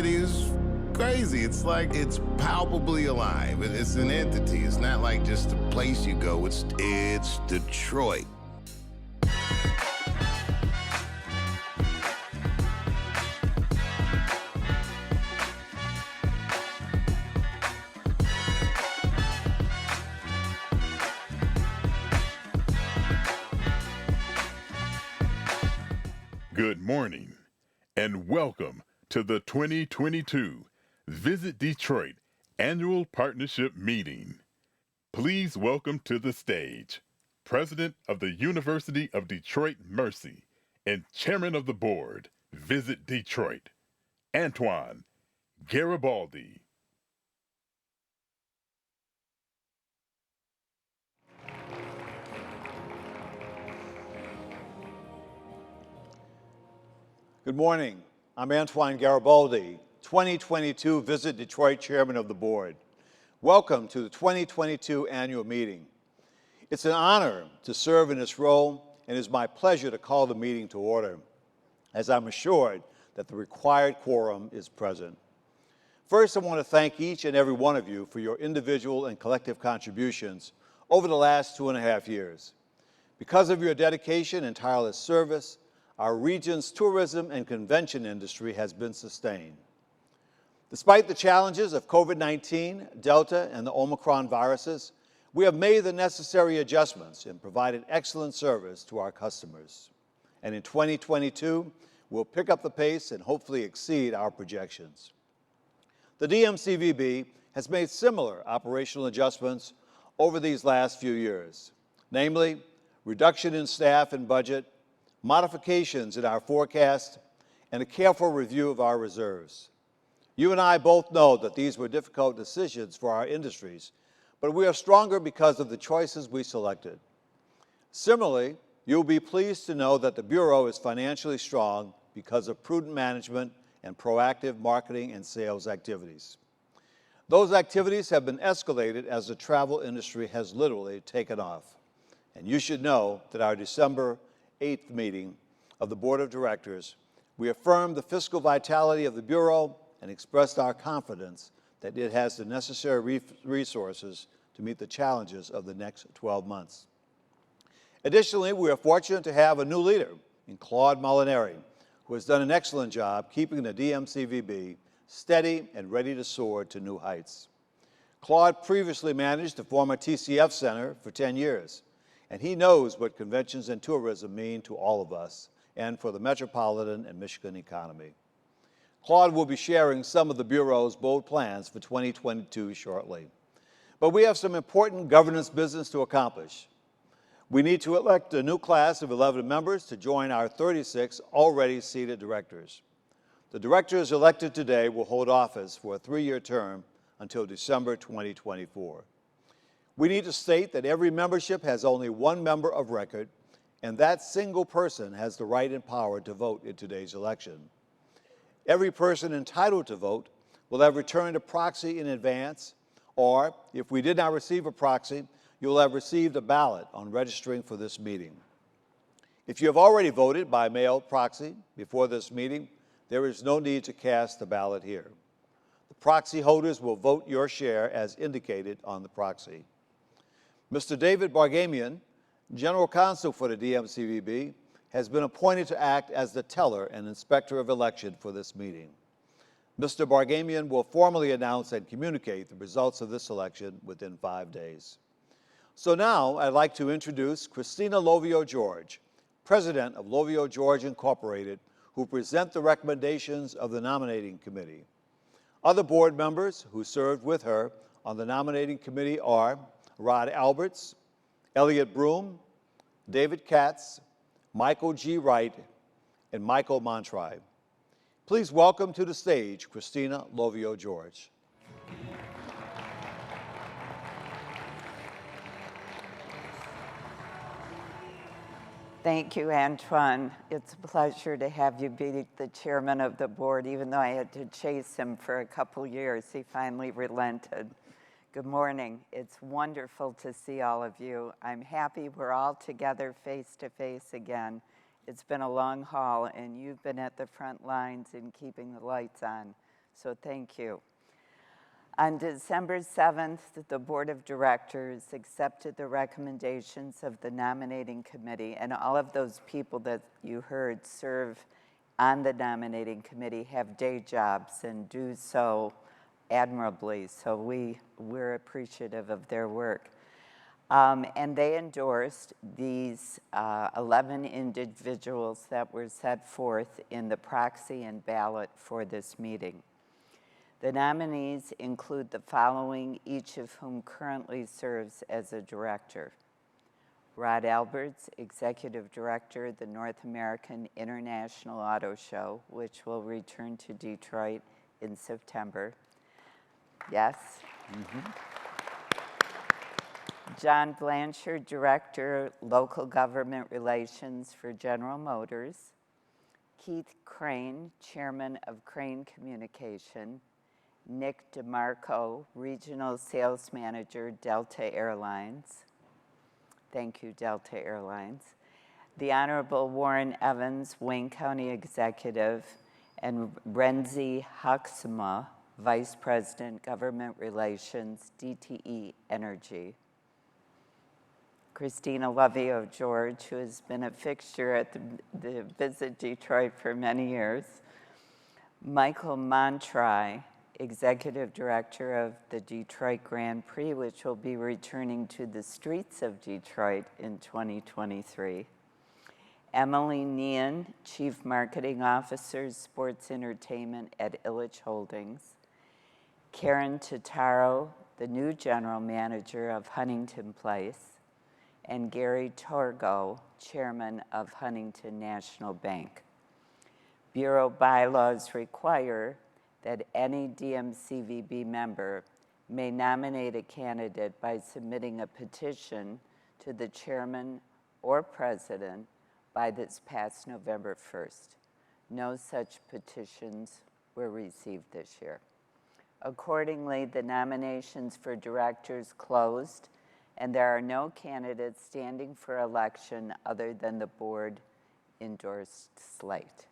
party is crazy. It's like it's palpably alive. It's an entity. It's not like just a place you go. It's Detroit. Good morning, and welcome to the 2022 Visit Detroit Annual Partnership Meeting. Please welcome to the stage President of the University of Detroit Mercy and Chairman of the Board, Visit Detroit, Antoine Garibaldi. Good morning. I'm Antoine Garibaldi, 2022 Visit Detroit Chairman of the Board. Welcome to the 2022 annual meeting. It's an honor to serve in this role, and it is my pleasure to call the meeting to order, as I'm assured that the required quorum is present. First, I want to thank each and every one of you for your individual and collective contributions over the last 2.5 years. Because of your dedication and tireless service, our region's tourism and convention industry has been sustained. Despite the challenges of COVID-19, Delta, and the Omicron viruses, we have made the necessary adjustments and provided excellent service to our customers. And in 2022, we'll pick up the pace and hopefully exceed our projections. The DMCVB has made similar operational adjustments over these last few years, namely reduction in staff and budget, modifications in our forecast, and a careful review of our reserves. You and I both know that these were difficult decisions for our industries, but we are stronger because of the choices we selected. Similarly, you'll be pleased to know that the Bureau is financially strong because of prudent management and proactive marketing and sales activities. Those activities have been escalated as the travel industry has literally taken off. And you should know that our December 8th meeting of the Board of Directors, we affirmed the fiscal vitality of the Bureau and expressed our confidence that it has the necessary resources to meet the challenges of the next 12 months. Additionally, we are fortunate to have a new leader in Claude Molinari, who has done an excellent job keeping the DMCVB steady and ready to soar to new heights. Claude previously managed the former TCF Center for 10 years, and he knows what conventions and tourism mean to all of us and for the metropolitan and Michigan economy. Claude will be sharing some of the Bureau's bold plans for 2022 shortly. But we have some important governance business to accomplish. We need to elect a new class of 11 members to join our 36 already seated directors. The directors elected today will hold office for a 3-year term until December 2024. We need to state that every membership has only one member of record, and that single person has the right and power to vote in today's election. Every person entitled to vote will have returned a proxy in advance, or if we did not receive a proxy, you will have received a ballot on registering for this meeting. If you have already voted by mail proxy before this meeting, there is no need to cast a ballot here. The proxy holders will vote your share as indicated on the proxy. Mr. David Bargamian, General Counsel for the DMCVB, has been appointed to act as the teller and inspector of election for this meeting. Mr. Bargamian will formally announce and communicate the results of this election within 5 days. So now I'd like to introduce Christina Lovio George, President of Lovio George Incorporated, who present the recommendations of the Nominating Committee. Other board members who served with her on the Nominating Committee are Rod Alberts, Elliot Broom, David Katz, Michael G. Wright, and Michael Montry. Please welcome to the stage Christina Lovio George. Thank you, Antoine. It's a pleasure to have you be the chairman of the board. Even though I had to chase him for a couple years, he finally relented. Good morning. It's wonderful to see all of you. I'm happy we're all together face to face again. It's been a long haul, and you've been at the front lines in keeping the lights on. So thank you. On December 7th, the Board of Directors accepted the recommendations of the Nominating Committee, and all of those people that you heard serve on the Nominating Committee have day jobs and do so admirably, so we're appreciative of their work. And they endorsed these 11 individuals that were set forth in the proxy and ballot for this meeting. The nominees include the following, each of whom currently serves as a director. Rod Alberts, Executive Director, the North American International Auto Show, which will return to Detroit in September. Yes. Mm-hmm. John Blanchard, Director, Local Government Relations for General Motors. Keith Crane, Chairman of Crane Communication. Nick DeMarco, Regional Sales Manager, Delta Airlines. Thank you, Delta Airlines. The Honorable Warren Evans, Wayne County Executive, and Renzi Haksema, Vice President, Government Relations, DTE Energy. Christina Lovio George, who has been a fixture at the Visit Detroit for many years. Michael Montry, Executive Director of the Detroit Grand Prix, which will be returning to the streets of Detroit in 2023. Emily Nean, Chief Marketing Officer, Sports Entertainment at Illich Holdings. Karen Totaro, the new General Manager of Huntington Place. And Gary Torgo, Chairman of Huntington National Bank. Bureau bylaws require that any DMCVB member may nominate a candidate by submitting a petition to the chairman or president by this past November 1st. No such petitions were received this year. Accordingly, the nominations for directors closed, and there are no candidates standing for election other than the board endorsed slate.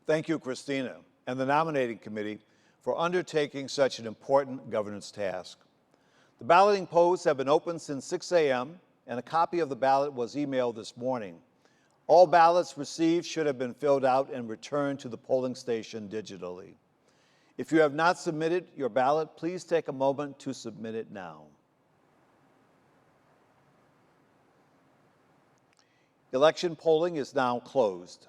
Thank you, Christina, and the Nominating Committee for undertaking such an important governance task. The balloting polls have been open since 6 a.m., and a copy of the ballot was emailed this morning. All ballots received should have been filled out and returned to the polling station digitally. If you have not submitted your ballot, please take a moment to submit it now. Election polling is now closed.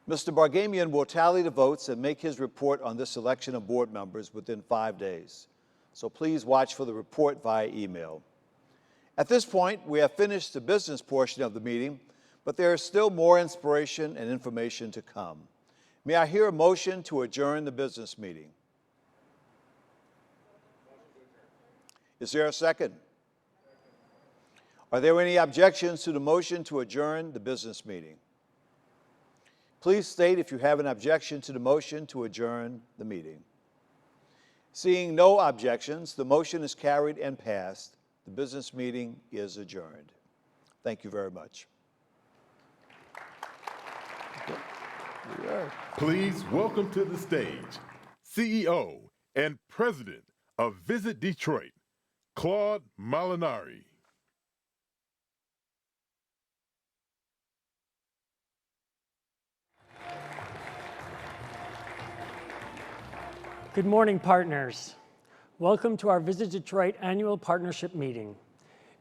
Mr. Bargamian will tally the votes and make his report on this election of board members within 5 days. So please watch for the report via email. At this point, we have finished the business portion of the meeting, but there is still more inspiration and information to come. May I hear a motion to adjourn the business meeting? Is there a second? Are there any objections to the motion to adjourn the business meeting? Please state if you have an objection to the motion to adjourn the meeting. Seeing no objections, the motion is carried and passed. The business meeting is adjourned. Thank you very much. Please welcome to the stage CEO and President of Visit Detroit, Claude Molinari. Good morning, partners. Welcome to our Visit Detroit annual partnership meeting.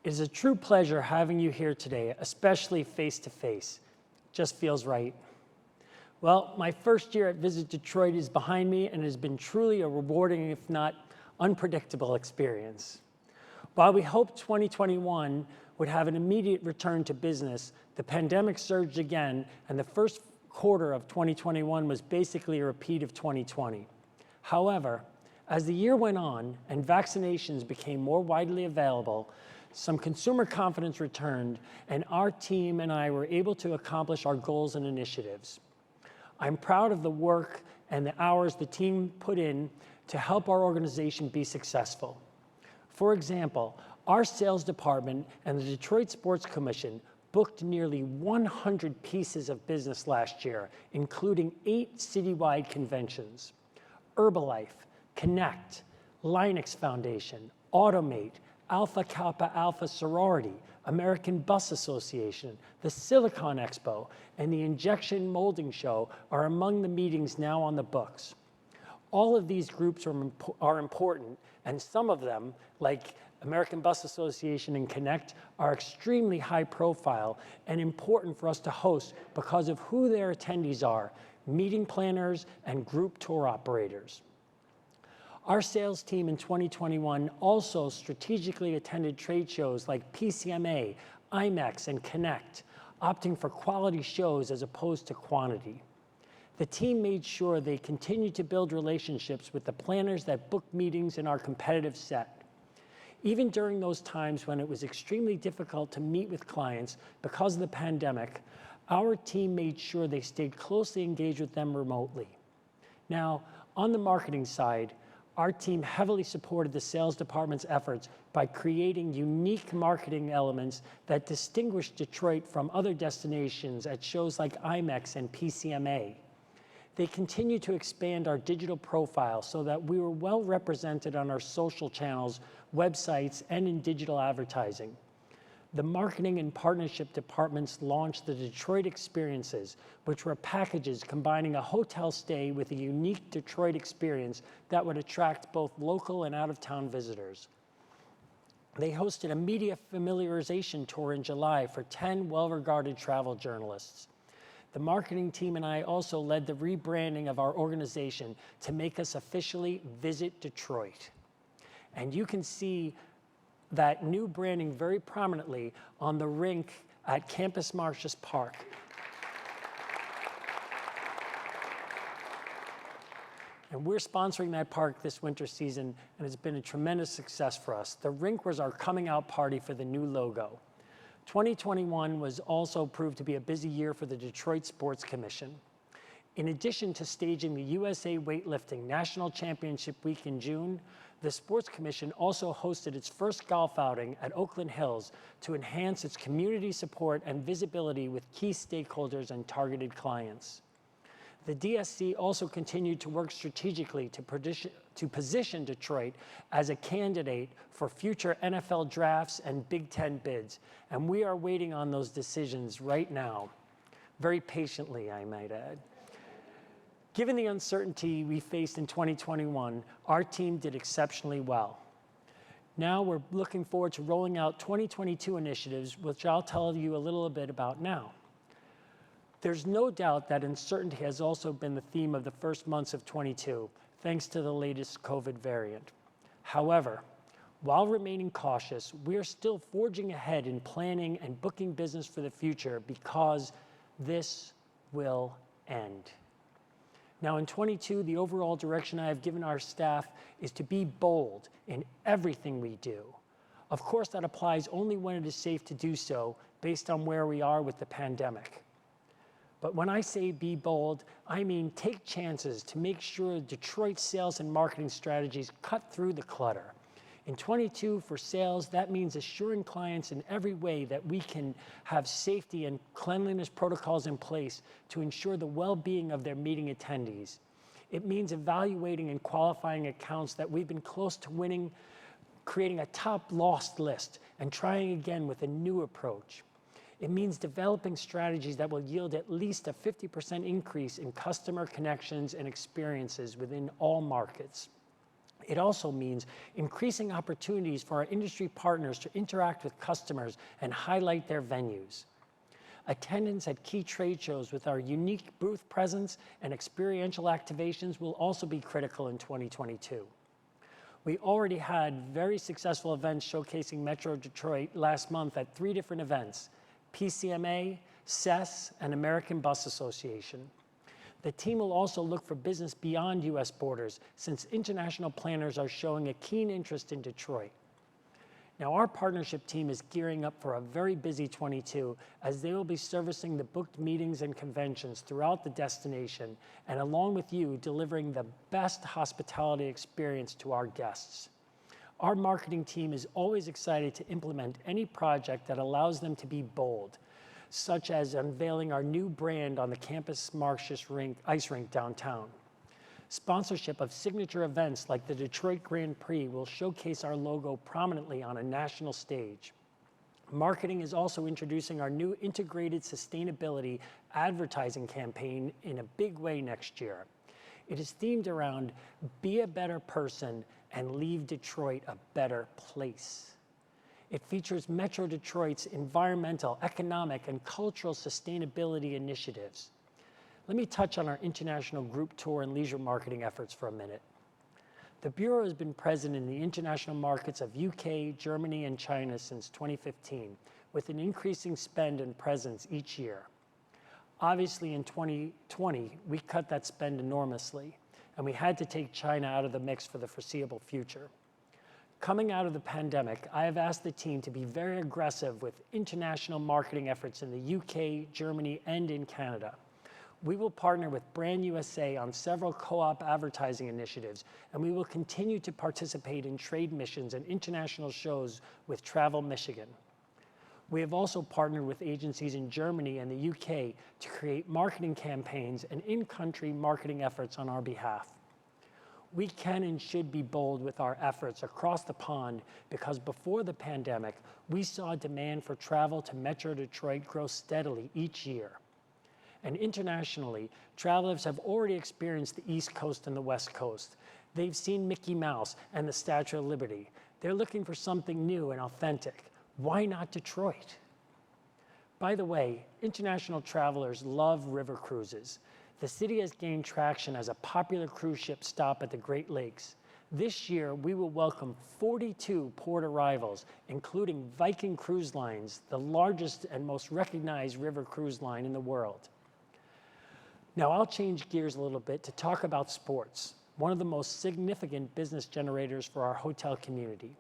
It is a true pleasure having you here today, especially face-to-face. Just feels right. Well, my first year at Visit Detroit is behind me, and it has been truly a rewarding, if not unpredictable, experience. While we hoped 2021 would have an immediate return to business, the pandemic surged again, and the first quarter of 2021 was basically a repeat of 2020. However, as the year went on and vaccinations became more widely available, some consumer confidence returned, and our team and I were able to accomplish our goals and initiatives. I'm proud of the work and the hours the team put in to help our organization be successful. For example, our sales department and the Detroit Sports Commission booked nearly 100 pieces of business last year, including 8 citywide conventions. Herbalife, Connect, Linux Foundation, Automate, Alpha Kappa Alpha Sorority, American Bus Association, the Silicon Expo, and the Injection Molding Show are among the meetings now on the books. All of these groups are important, and some of them, like American Bus Association and Connect, are extremely high profile and important for us to host because of who their attendees are, meeting planners and group tour operators. Our sales team in 2021 also strategically attended trade shows like PCMA, IMEX, and Connect, opting for quality shows as opposed to quantity. The team made sure they continued to build relationships with the planners that booked meetings in our competitive set. Even during those times when it was extremely difficult to meet with clients because of the pandemic, our team made sure they stayed closely engaged with them remotely. Now, on the marketing side, our team heavily supported the sales department's efforts by creating unique marketing elements that distinguish Detroit from other destinations at shows like IMEX and PCMA. They continue to expand our digital profile so that we were well represented on our social channels, websites, and in digital advertising. The marketing and partnership departments launched the Detroit Experiences, which were packages combining a hotel stay with a unique Detroit experience that would attract both local and out-of-town visitors. They hosted a media familiarization tour in July for 10 well-regarded travel journalists. The marketing team and I also led the rebranding of our organization to make us officially Visit Detroit. And you can see that new branding very prominently on the rink at Campus Martius Park. And we're sponsoring that park this winter season, and it's been a tremendous success for us. The rink was our coming out party for the new logo. 2021 was also proved to be a busy year for the Detroit Sports Commission. In addition to staging the USA Weightlifting National Championship Week in June, the Sports Commission also hosted its first golf outing at Oakland Hills to enhance its community support and visibility with key stakeholders and targeted clients. The DSC also continued to work strategically to position Detroit as a candidate for future NFL drafts and Big Ten bids, and we are waiting on those decisions right now, very patiently, I might add. Given the uncertainty we faced in 2021, our team did exceptionally well. Now we're looking forward to rolling out 2022 initiatives, which I'll tell you a little bit about now. There's no doubt that uncertainty has also been the theme of the first months of 22, thanks to the latest COVID variant. However, while remaining cautious, we are still forging ahead in planning and booking business for the future because this will end. Now in 22, the overall direction I have given our staff is to be bold in everything we do. Of course, that applies only when it is safe to do so based on where we are with the pandemic. But when I say be bold, I mean take chances to make sure Detroit's sales and marketing strategies cut through the clutter. In 22, for sales, that means assuring clients in every way that we can have safety and cleanliness protocols in place to ensure the well-being of their meeting attendees. It means evaluating and qualifying accounts that we've been close to winning, creating a top lost list, and trying again with a new approach. It means developing strategies that will yield at least a 50% increase in customer connections and experiences within all markets. It also means increasing opportunities for our industry partners to interact with customers and highlight their venues. Attendance at key trade shows with our unique booth presence and experiential activations will also be critical in 2022. We already had very successful events showcasing Metro Detroit last month at 3 different events: PCMA, CES, and American Bus Association. The team will also look for business beyond U.S. borders, since international planners are showing a keen interest in Detroit. Now, our partnership team is gearing up for a very busy 22, as they will be servicing the booked meetings and conventions throughout the destination, and along with you, delivering the best hospitality experience to our guests. Our marketing team is always excited to implement any project that allows them to be bold. such as unveiling our new brand on the campus Martius ice rink downtown. Sponsorship of signature events like the Detroit Grand Prix will showcase our logo prominently on a national stage. Marketing is also introducing our new integrated sustainability advertising campaign in a big way next year. It is themed around be a better person and leave Detroit a better place. It features Metro Detroit's environmental, economic, and cultural sustainability initiatives. Let me touch on our international group tour and leisure marketing efforts for a minute. The Bureau has been present in the international markets of UK, Germany, and China since 2015, with an increasing spend and presence each year. Obviously, in 2020, we cut that spend enormously, and we had to take China out of the mix for the foreseeable future. Coming out of the pandemic, I have asked the team to be very aggressive with international marketing efforts in the UK, Germany, and in Canada. We will partner with Brand USA on several co-op advertising initiatives, and we will continue to participate in trade missions and international shows with Travel Michigan. We have also partnered with agencies in Germany and the UK to create marketing campaigns and in-country marketing efforts on our behalf. We can and should be bold with our efforts across the pond because before the pandemic, we saw demand for travel to Metro Detroit grow steadily each year. And internationally, travelers have already experienced the East Coast and the West Coast. They've seen Mickey Mouse and the Statue of Liberty. They're looking for something new and authentic. Why not Detroit? By the way, international travelers love river cruises. The city has gained traction as a popular cruise ship stop at the Great Lakes. This year, we will welcome 42 port arrivals, including Viking Cruise Lines, the largest and most recognized river cruise line in the world. Now I'll change gears a little bit to talk about sports, one of the most significant business generators for our hotel community.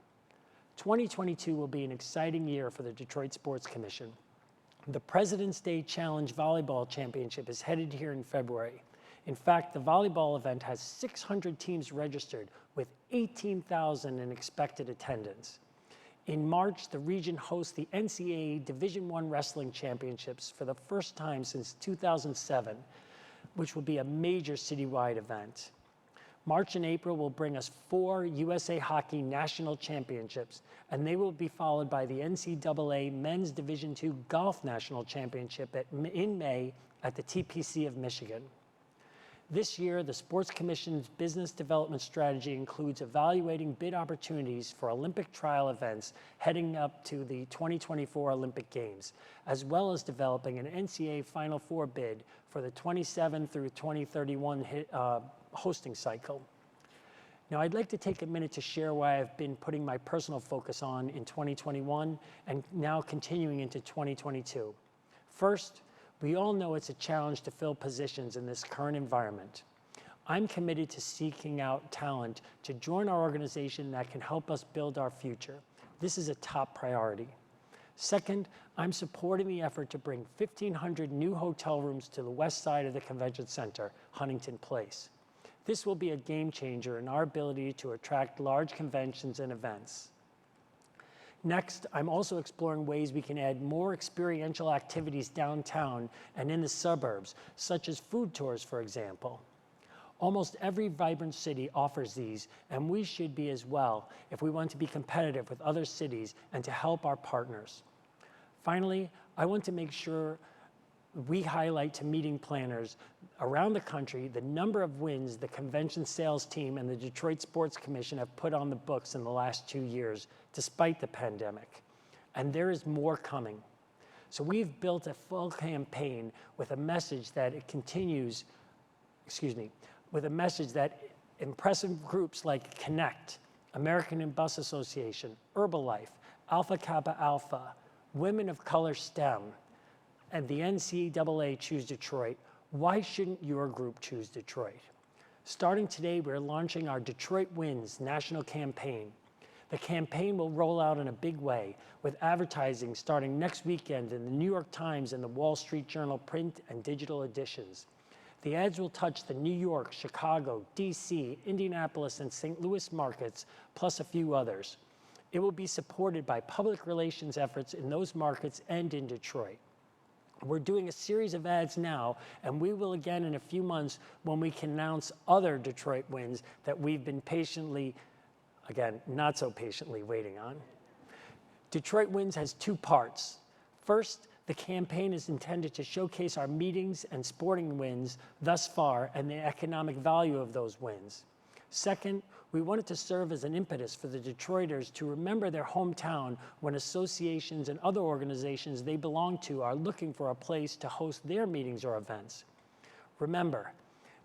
2022 will be an exciting year for the Detroit Sports Commission. The President's Day Challenge Volleyball Championship is headed here in February. In fact, the volleyball event has 600 teams registered with 18,000 in expected attendance. In March, the region hosts the NCAA Division I Wrestling Championships for the first time since 2007, which will be a major citywide event. March and April will bring us 4 USA Hockey National Championships, and they will be followed by the NCAA Men's Division II Golf National Championship in May at the TPC of Michigan. This year, the Sports Commission's business development strategy includes evaluating bid opportunities for Olympic trial events heading up to the 2024 Olympic Games, as well as developing an NCAA Final Four bid for the 27 through 2031 hosting cycle. Now, I'd like to take a minute to share why I've been putting my personal focus on in 2021 and now continuing into 2022. First, we all know it's a challenge to fill positions in this current environment. I'm committed to seeking out talent to join our organization that can help us build our future. This is a top priority. Second, I'm supporting the effort to bring 1,500 new hotel rooms to the west side of the convention center, Huntington Place. This will be a game changer in our ability to attract large conventions and events. Next, I'm also exploring ways we can add more experiential activities downtown and in the suburbs, such as food tours, for example. Almost every vibrant city offers these, and we should be as well if we want to be competitive with other cities and to help our partners. Finally, I want to make sure we highlight to meeting planners around the country the number of wins the convention sales team and the Detroit Sports Commission have put on the books in the last 2 years, despite the pandemic. And there is more coming. So we've built a full campaign with a message that with a message that impressive groups like Connect, American Bus Association, Herbalife, Alpha Kappa Alpha, Women of Color STEM, and the NCAA choose Detroit. Why shouldn't your group choose Detroit? Starting today, we're launching our Detroit Wins national campaign. The campaign will roll out in a big way, with advertising starting next weekend in the New York Times and the Wall Street Journal print and digital editions. The ads will touch the New York, Chicago, DC, Indianapolis, and St. Louis markets, plus a few others. It will be supported by public relations efforts in those markets and in Detroit. We're doing a series of ads now, and we will again in a few months when we can announce other Detroit wins that we've been patiently, again, not so patiently waiting on. Detroit Wins has two parts. First, the campaign is intended to showcase our meetings and sporting wins thus far and the economic value of those wins. Second, we wanted to serve as an impetus for the Detroiters to remember their hometown when associations and other organizations they belong to are looking for a place to host their meetings or events. Remember,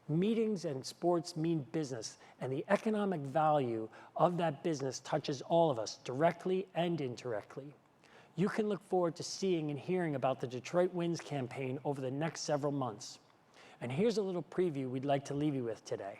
meetings and sports mean business, and the economic value of that business touches all of us, directly and indirectly. You can look forward to seeing and hearing about the Detroit Wins campaign over the next several months. And here's a little preview we'd like to leave you with today.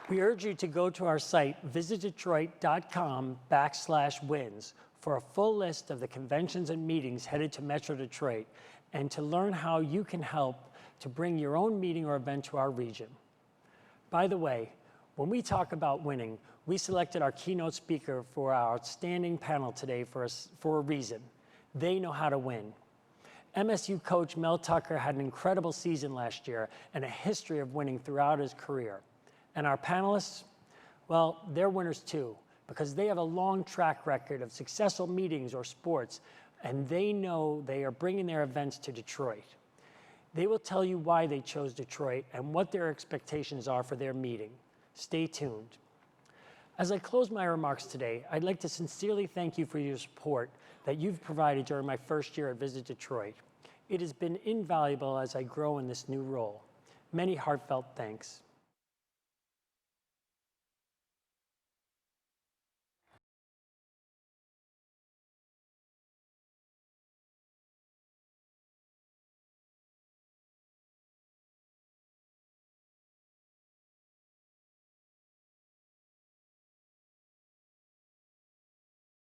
We urge you to go to our site, visitdetroit.com/wins, for a full list of the conventions and meetings headed to Metro Detroit, and to learn how you can help to bring your own meeting or event to our region. By the way, when we talk about winning, we selected our keynote speaker for our outstanding panel today for a reason. They know how to win. MSU coach Mel Tucker had an incredible season last year and a history of winning throughout his career. And our panelists, well, they're winners too, because they have a long track record of successful meetings or sports, and they know they are bringing their events to Detroit. They will tell you why they chose Detroit and what their expectations are for their meeting. Stay tuned. As I close my remarks today, I'd like to sincerely thank you for your support that you've provided during my first year at Visit Detroit. It has been invaluable as I grow in this new role. Many heartfelt thanks.